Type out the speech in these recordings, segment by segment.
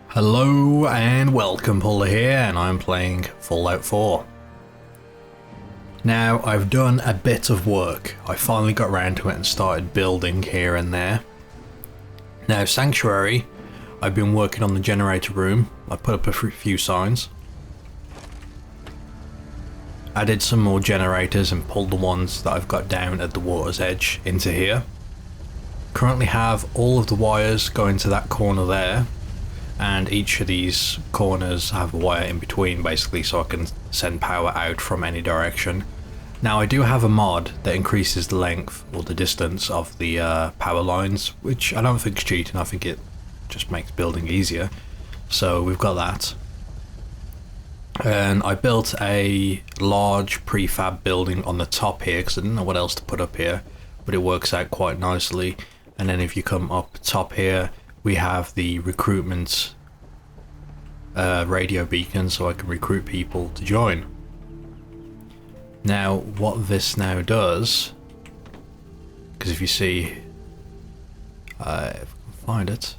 Hello and welcome, Pauleh here, and I'm playing Fallout 4. Now, I've done a bit of work. I finally got around to it and started building here and there. Now, Sanctuary, I've been working on the generator room. I put up a few signs. Added some more generators and pulled the ones that I've got down at the water's edge into here. Currently have all of the wires going to that corner there. And each of these corners have a wire in between, basically, so I can send power out from any direction. Now, I do have a mod that increases the length or the distance of the power lines, which I don't think is cheating. I think it just makes building easier. So we've got that. And I built a large prefab building on the top here because I didn't know what else to put up here, but it works out quite nicely. And then if you come up top here, we have the recruitment radio beacon, so I can recruit people to join. Now, what this now does, because if you see, if I can find it,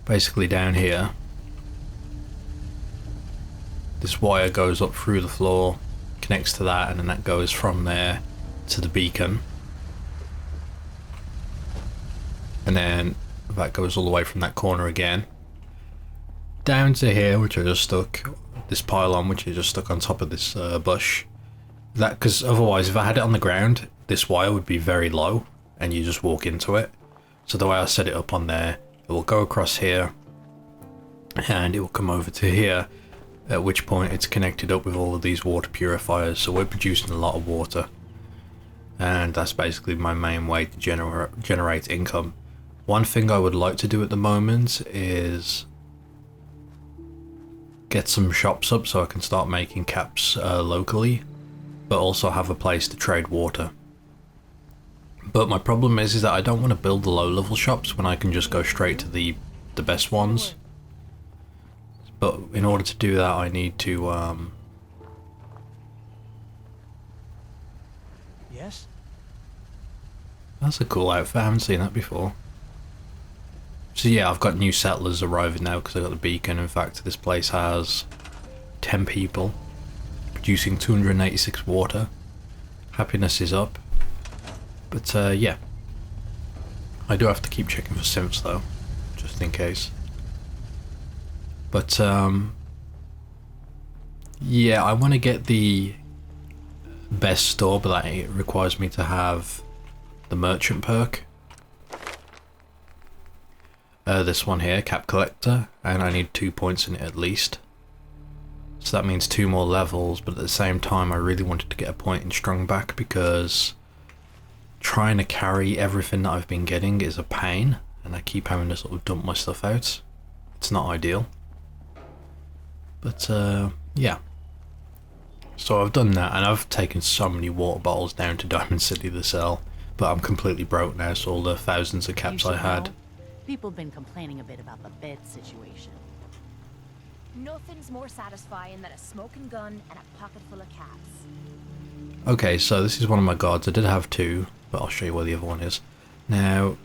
basically down here, this wire goes up through the floor, connects to that, and then that goes from there to the beacon, and then that goes all the way from that corner again down to here, which I just stuck this pylon, which I just stuck on top of this bush. That, because otherwise if I had it on the ground, this wire would be very low and you just walk into it. So the way I set it up on there, it will go across here and it will come over to here, at which point it's connected up with all of these water purifiers, so we're producing a lot of water. And that's basically my main way to generate income. One thing I would like to do at the moment is get some shops up so I can start making caps locally, but also have a place to trade water. But my problem is that I don't want to build the low level shops when I can just go straight to the best ones. But in order to do that, I need to Yes? that's a cool outfit, I haven't seen that before. So yeah, I've got new settlers arriving now because I got the beacon. In fact, this place has 10 people, producing 286 water. Happiness is up. But yeah, I do have to keep checking for synths though, just in case. But yeah, I want to get the best store, but that it requires me to have the merchant perk. This one here, cap collector, and I need 2 points in it at least. So that means 2 more levels, but at the same time I really wanted to get a point in strong back because trying to carry everything that I've been getting is a pain, and I keep having to sort of dump my stuff out. It's not ideal. But yeah. So I've done that, and I've taken so many water bottles down to Diamond City to sell, but I'm completely broke now, so all the thousands of caps I had. People have been complaining a bit about the bed situation. Nothing's more satisfying than a smoking gun and a pocket full of caps. Okay, so this is one of my guards. I did have 2, but I'll show you where the other one is. Now,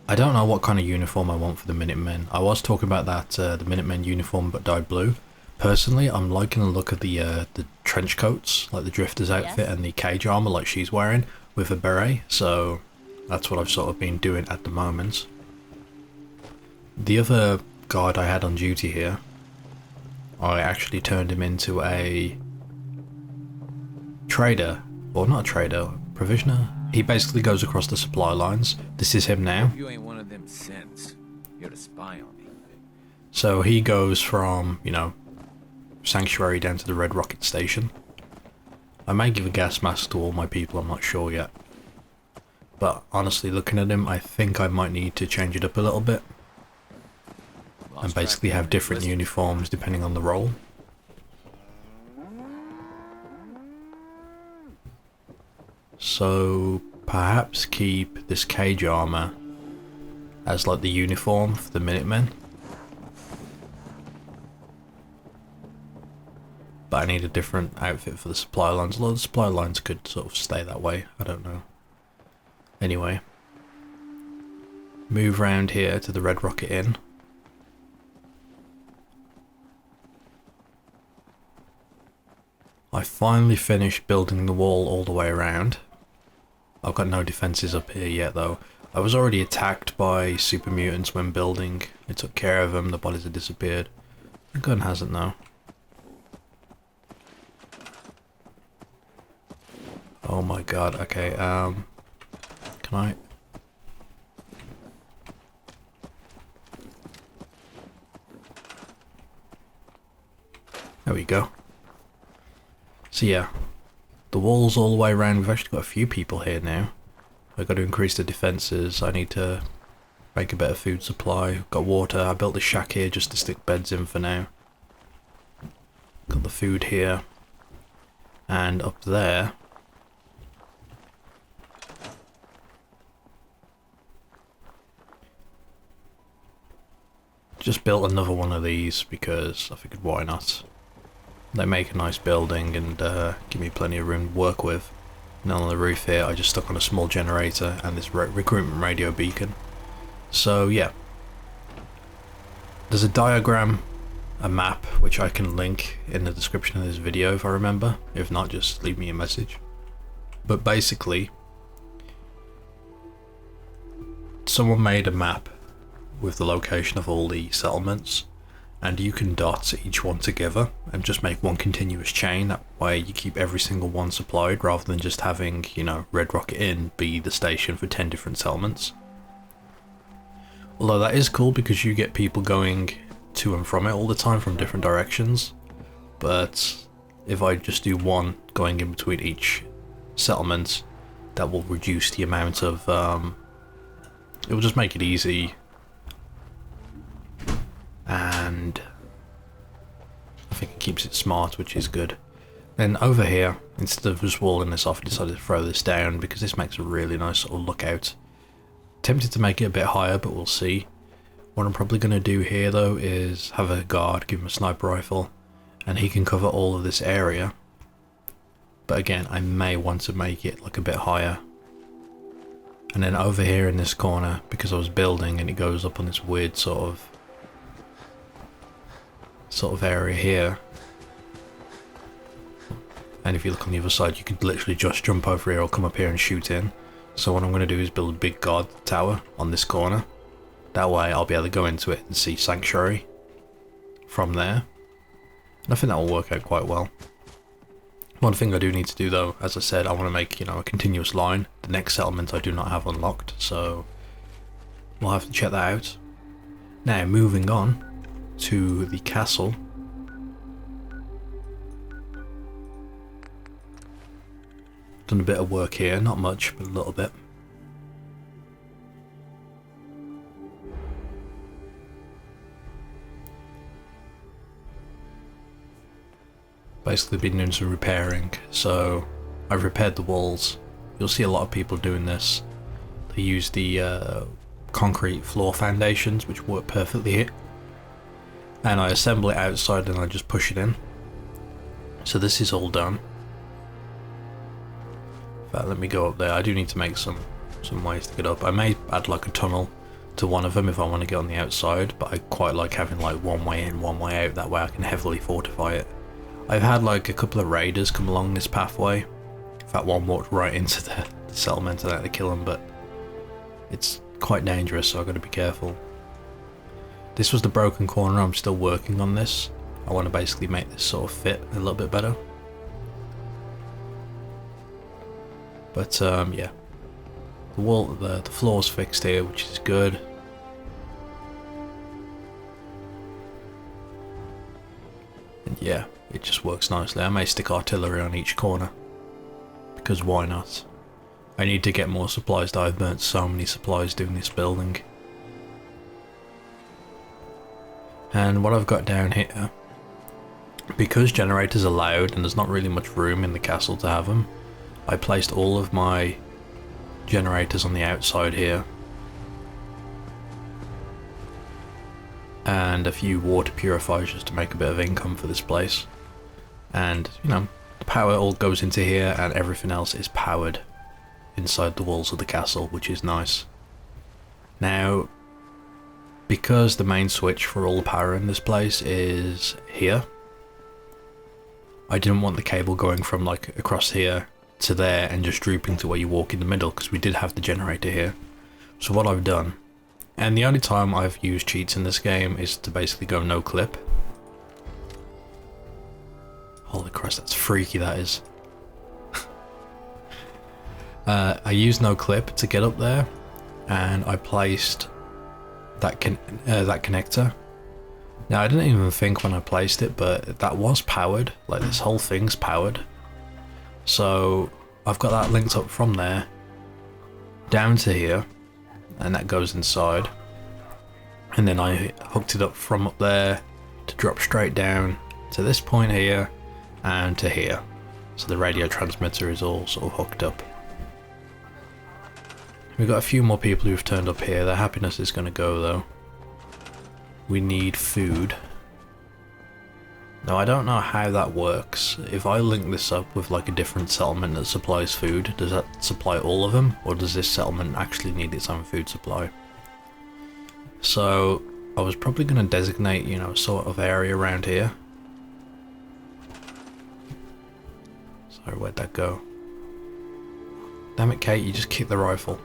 I don't know what kind of uniform I want for the Minutemen. I was talking about that, the Minutemen uniform but dyed blue. Personally, I'm liking the look of the trench coats, like the Drifter's outfit, and the cage armor like she's wearing with a beret, so that's what I've sort of been doing at the moment. The other guard I had on duty here, I actually turned him into a trader, or not a trader, provisioner. He basically goes across the supply lines. This is him now. You ain't one of them synths. You're to spy on me. So he goes from, you know, Sanctuary down to the Red Rocket Station. I may give a gas mask to all my people, I'm not sure yet. But honestly, looking at him, I think I might need to change it up a little bit. And basically have different uniforms depending on the role. So perhaps keep this cage armor as like the uniform for the Minutemen. but I need a different outfit for the supply lines. A lot of the supply lines could sort of stay that way, I don't know. Anyway, move round here to the Red Rocket Inn. I finally finished building the wall all the way around. I've got no defences up here yet though. I was already attacked by super mutants when building. I took care of them, the bodies had disappeared. The gun hasn't though. Oh my god, okay, can I? There we go. So yeah, the walls all the way around. We've actually got a few people here now. I've got to increase the defences. I need to make a better food supply. Got water. I built a shack here just to stick beds in for now. Got the food here. And up there, just built another one of these because I figured why not. They make a nice building and give me plenty of room to work with. And on the roof here I just stuck on a small generator and this recruitment radio beacon. So yeah, there's a diagram, a map, which I can link in the description of this video if I remember. If not, just leave me a message. But basically, someone made a map with the location of all the settlements, and you can dot each one together and just make one continuous chain. That way you keep every single one supplied rather than just having, you know, Red Rocket Inn be the station for 10 different settlements. Although that is cool because you get people going to and from it all the time from different directions. But if I just do one going in between each settlement, that will reduce the amount of, it will just make it easy. And I think it keeps it smart, which is good. Then over here, instead of just walling this off, I decided to throw this down because this makes a really nice sort of lookout. Tempted to make it a bit higher, but we'll see. What I'm probably going to do here though is have a guard, give him a sniper rifle, and he can cover all of this area. But again, I may want to make it like a bit higher. And then over here in this corner, because I was building and it goes up on this weird sort of area here, and if you look on the other side you could literally just jump over here or come up here and shoot in. So what I'm going to do is build a big guard tower on this corner. That way I'll be able to go into it and see Sanctuary from there, and I think that will work out quite well. One thing I do need to do though, as I said, I want to make, you know, a continuous line. The next settlement I do not have unlocked, so we'll have to check that out. Now moving on to the castle. Done a bit of work here, not much, but a little bit. Basically been doing some repairing, so I've repaired the walls. You'll see a lot of people doing this. They use the concrete floor foundations, which work perfectly here. And I assemble it outside and I just push it in. So this is all done. In fact, let me go up there. I do need to make some ways to get up. I may add like a tunnel to one of them if I want to get on the outside, but I quite like having like one way in, one way out. That way I can heavily fortify it. I've had like a couple of raiders come along this pathway. In fact, one walked right into the settlement and I had to kill him, but it's quite dangerous, so I've got to be careful. This was the broken corner. I'm still working on this. I want to basically make this sort of fit a little bit better. But yeah, the floor's fixed here, which is good. And yeah, it just works nicely. I may stick artillery on each corner because why not? I need to get more supplies. I've burnt so many supplies doing this building. And what I've got down here, because generators are loud and there's not really much room in the castle to have them, I placed all of my generators on the outside here. And a few water purifiers just to make a bit of income for this place. And, you know, the power all goes into here and everything else is powered inside the walls of the castle, which is nice. Now, because the main switch for all the power in this place is here, I didn't want the cable going from like across here to there and just drooping to where you walk in the middle, because we did have the generator here. So what I've done, and the only time I've used cheats in this game is to basically go no clip. Holy Christ, that's freaky, that is. I used no clip to get up there, and I placed that connector. Now, I didn't even think when I placed it, but that was powered. Like, this whole thing's powered. So I've got that linked up from there down to here, and that goes inside. And then I hooked it up from up there to drop straight down to this point here and to here. So the radio transmitter is all sort of hooked up. We've got a few more people who've turned up here. Their happiness is going to go though. We need food. Now, I don't know how that works. If I link this up with like a different settlement that supplies food, does that supply all of them, or does this settlement actually need its own food supply? So I was probably going to designate, you know, a sort of area around here. Sorry, where'd that go? Damn it, Kate, you just kicked the rifle.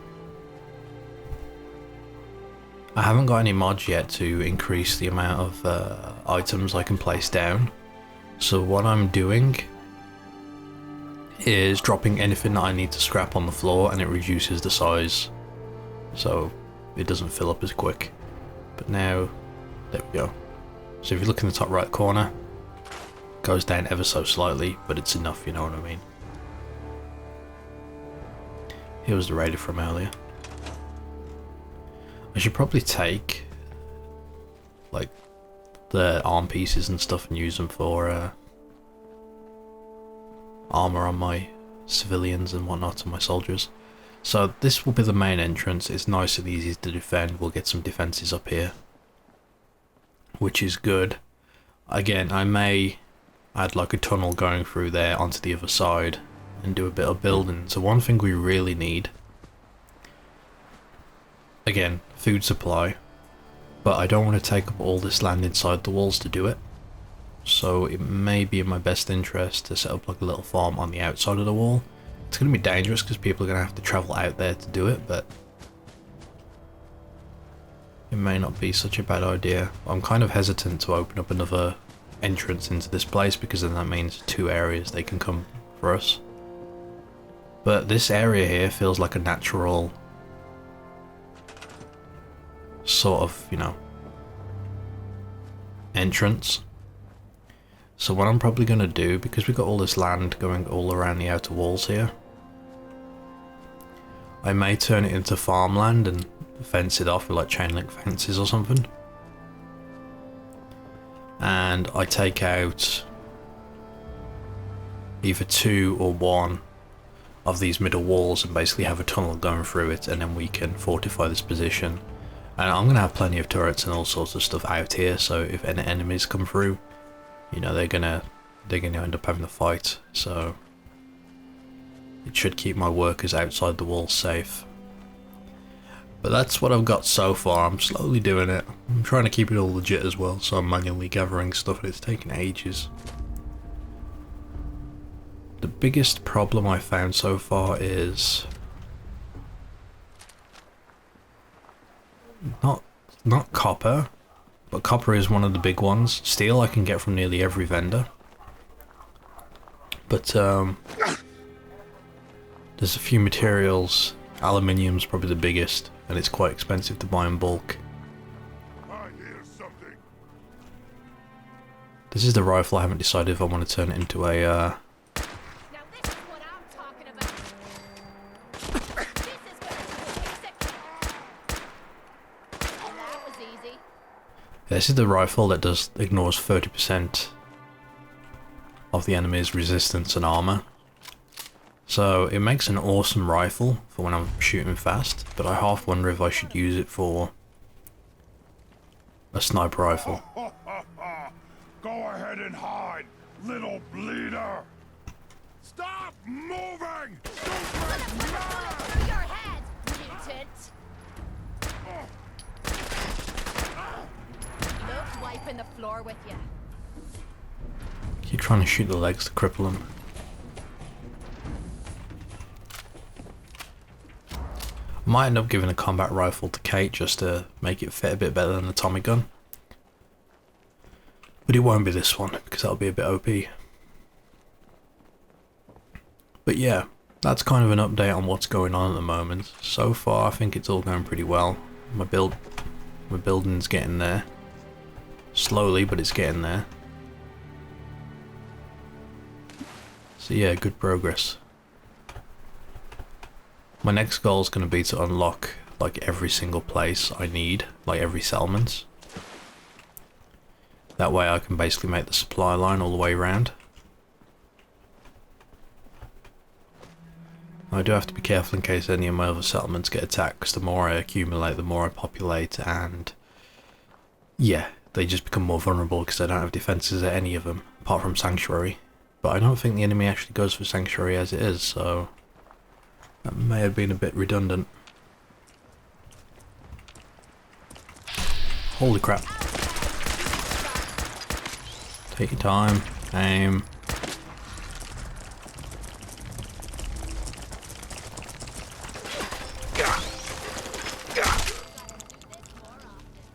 I haven't got any mods yet to increase the amount of items I can place down. So what I'm doing is dropping anything that I need to scrap on the floor, and it reduces the size. So it doesn't fill up as quick. But now, there we go. So if you look in the top right corner, it goes down ever so slightly, but it's enough, you know what I mean. Here was the raider from earlier. I should probably take like the arm pieces and stuff and use them for armor on my civilians and whatnot, on my soldiers. So this will be the main entrance. It's nice and easy to defend. We'll get some defenses up here, which is good. Again, I may add like a tunnel going through there onto the other side and do a bit of building. So one thing we really need, again, food supply, but I don't want to take up all this land inside the walls to do it. So it may be in my best interest to set up like a little farm on the outside of the wall. It's going to be dangerous because people are going to have to travel out there to do it, but it may not be such a bad idea. I'm kind of hesitant to open up another entrance into this place, because then that means 2 areas they can come for us. But this area here feels like a natural sort of, you know, entrance. So what I'm probably going to do, because we've got all this land going all around the outer walls here, I may turn it into farmland and fence it off with like chain link fences or something. And I take out either 2 or 1 of these middle walls and basically have a tunnel going through it, and then we can fortify this position. And I'm going to have plenty of turrets and all sorts of stuff out here, so if any enemies come through, you know, they're gonna end up having a fight. So it should keep my workers outside the walls safe. But that's what I've got so far. I'm slowly doing it. I'm trying to keep it all legit as well, so I'm manually gathering stuff, and it's taking ages. The biggest problem I found so far is not copper, but copper is one of the big ones. Steel I can get from nearly every vendor, but there's a few materials. Aluminium's probably the biggest, and it's quite expensive to buy in bulk. I hear something. This is the rifle. I haven't decided if I want to turn it into a Now this is what I'm talking about. This is gonna that was easy. this is the rifle that ignores 30% of the enemy's resistance and armor. So it makes an awesome rifle for when I'm shooting fast, but I half wonder if I should use it for a sniper rifle. Go ahead and hide. little bleeder! Stop moving! Don't Put break a bullet through your head, mutant! Look, wiping the floor with you. Keep trying to shoot the legs to cripple him. Might end up giving a combat rifle to Kate just to make it fit a bit better than the Tommy gun. But it won't be this one, because that'll be a bit OP. But yeah, that's kind of an update on what's going on at the moment. So far, I think it's all going pretty well. My building's getting there. Slowly, but it's getting there. So yeah, good progress. My next goal is going to be to unlock like every single place I need, like every settlement. That way I can basically make the supply line all the way around. I do have to be careful in case any of my other settlements get attacked, because the more I accumulate, the more I populate, and yeah, they just become more vulnerable because I don't have defences at any of them, apart from Sanctuary. But I don't think the enemy actually goes for Sanctuary as it is, so that may have been a bit redundant. Holy crap. Take your time, aim.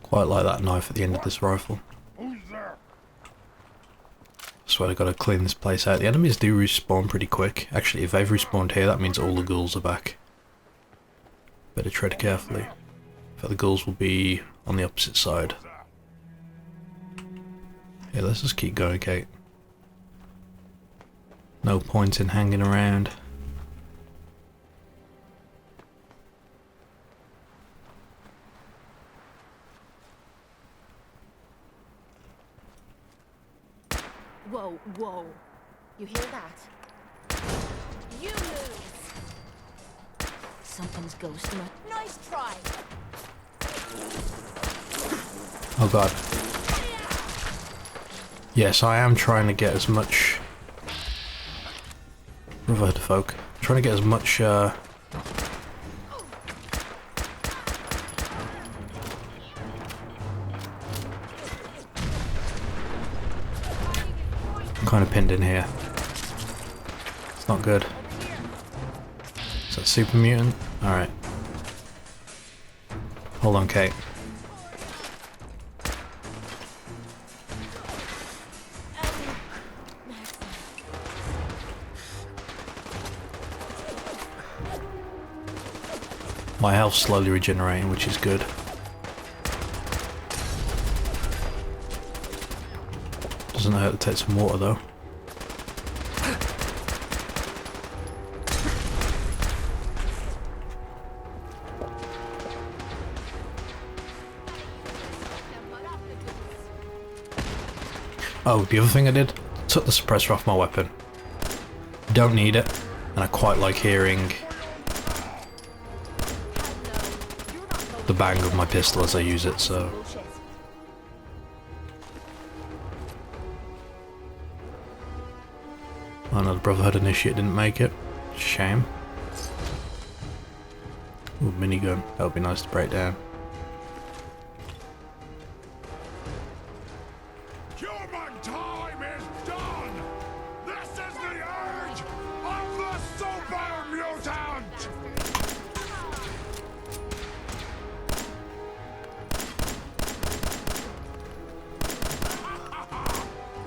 Quite like that knife at the end of this rifle. Who's there? So I gotta clean this place out. The enemies do respawn pretty quick. Actually, if they've respawned here, that means all the ghouls are back. Better tread carefully. But the ghouls will be on the opposite side. Yeah, let's just keep going, Kate. No point in hanging around. Whoa, whoa. You hear that? You lose! Something's ghosting us. Nice try! Oh god. Yes, I am trying to get as much... Revert to folk. Trying to get as much, I'm kind of pinned in here. It's not good. Is that super mutant? Alright. Hold on, Kate. My health's slowly regenerating, which is good. Doesn't hurt to take some water though. Oh, the other thing I did, took the suppressor off my weapon. Don't need it, and I quite like hearing the bang of my pistol as I use it, so... Oh no, the Brotherhood Initiate didn't make it. Shame. Ooh, minigun. That would be nice to break down. Human time is done! This is the age of the super mutant!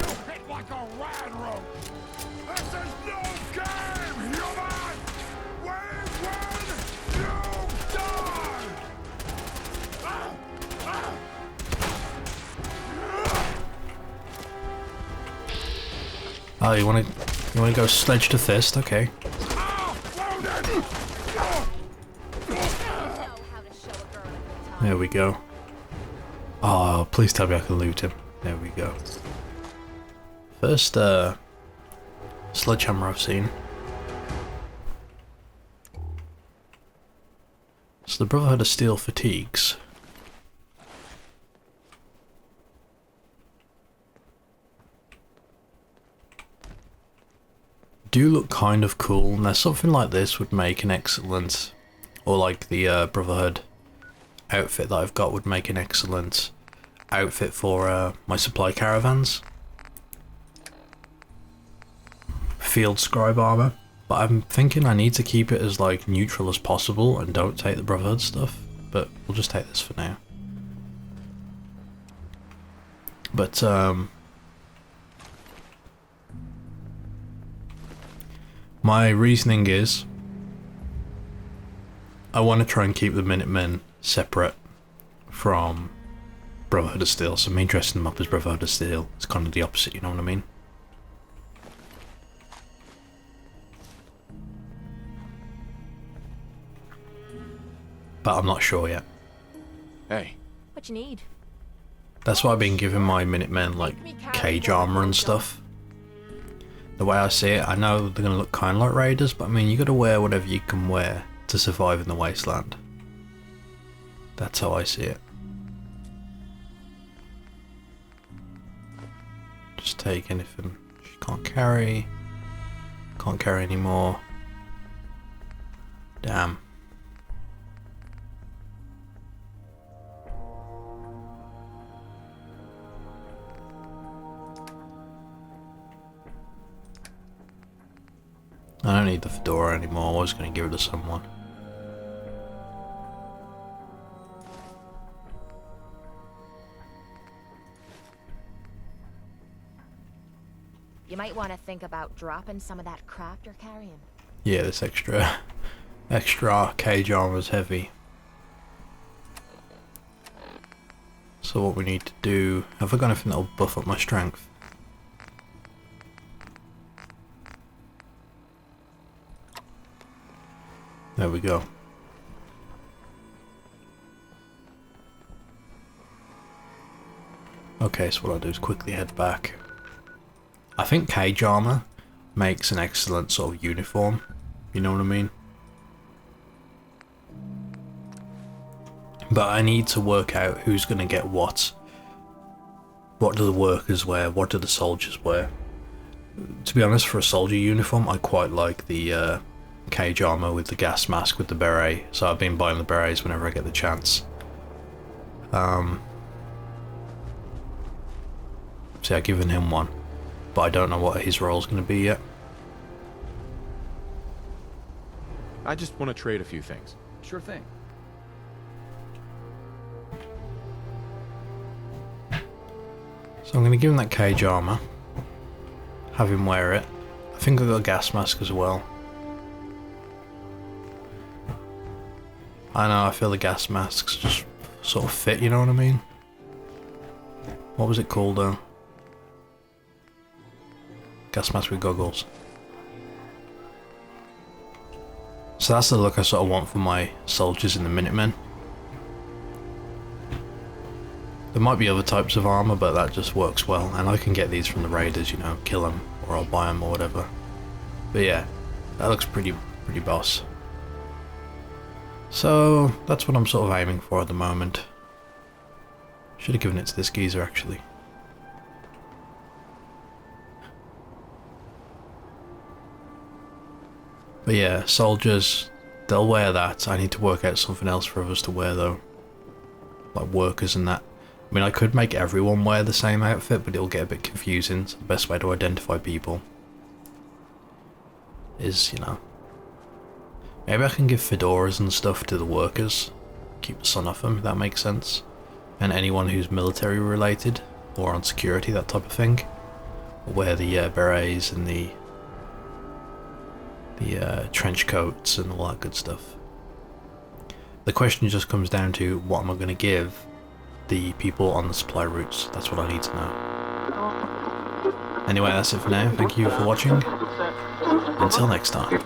You hit like a rad rope! This is no game, human! We win! You die! Oh, you wanna go sledge to fist? Okay. There we go. Oh, please tell me I can loot him. There we go. First, sledgehammer I've seen. So the Brotherhood of Steel fatigues. do look kind of cool. Now something like this would make an excellent, or like the Brotherhood outfit that I've got would make an excellent outfit for my supply caravans. Field scribe armor. But I'm thinking I need to keep it as like neutral as possible and don't take the Brotherhood stuff. But we'll just take this for now. But my reasoning is I want to try and keep the Minutemen separate from Brotherhood of Steel. So me dressing them up as Brotherhood of Steel is kind of the opposite, you know what I mean? But I'm not sure yet. Hey. What you need? That's why I've been giving my Minutemen like cage armor and stuff. The way I see it, I know they're gonna look kind of like raiders, but I mean you gotta wear whatever you can wear to survive in the Wasteland. That's how I see it. Just take anything she can't carry. Can't carry anymore. Damn. I don't need the fedora anymore. I was going to give it to someone. You might want to think about dropping some of that crap you're carrying. Yeah, this extra cage armor is heavy. So what we need to do... Have I got anything that'll buff up my strength? There we go. Okay, so what I'll do is quickly head back. I think cage armor makes an excellent sort of uniform, you know what I mean? But I need to work out who's going to get what. What do the workers wear? What do the soldiers wear? To be honest, for a soldier uniform, I quite like the cage armor with the gas mask with the beret, so I've been buying the berets whenever I get the chance. See, I've given him one, but I don't know what his role's going to be yet. I just want to trade a few things. Sure thing. So I'm going to give him that cage armor, have him wear it. I think I've got a gas mask as well. I know, I feel the gas masks just sort of fit, you know what I mean? What was it called though? Gas mask with goggles. So that's the look I sort of want for my soldiers in the Minutemen. There might be other types of armor, but that just works well. And I can get these from the raiders, you know, kill them, or I'll buy them or whatever. But yeah, that looks pretty boss. So that's what I'm sort of aiming for at the moment. Should have given it to this geezer actually. But yeah, soldiers, they'll wear that. I need to work out something else for others to wear though. Like workers and that. I mean, I could make everyone wear the same outfit, but it'll get a bit confusing. So the best way to identify people is, you know, maybe I can give fedoras and stuff to the workers. Keep the sun off them, if that makes sense. And anyone who's military related, or on security, that type of thing. Will wear the berets and the trench coats and all that good stuff. The question just comes down to what am I going to give the people on the supply routes. That's what I need to know. Anyway, that's it for now. Thank you for watching. Until next time.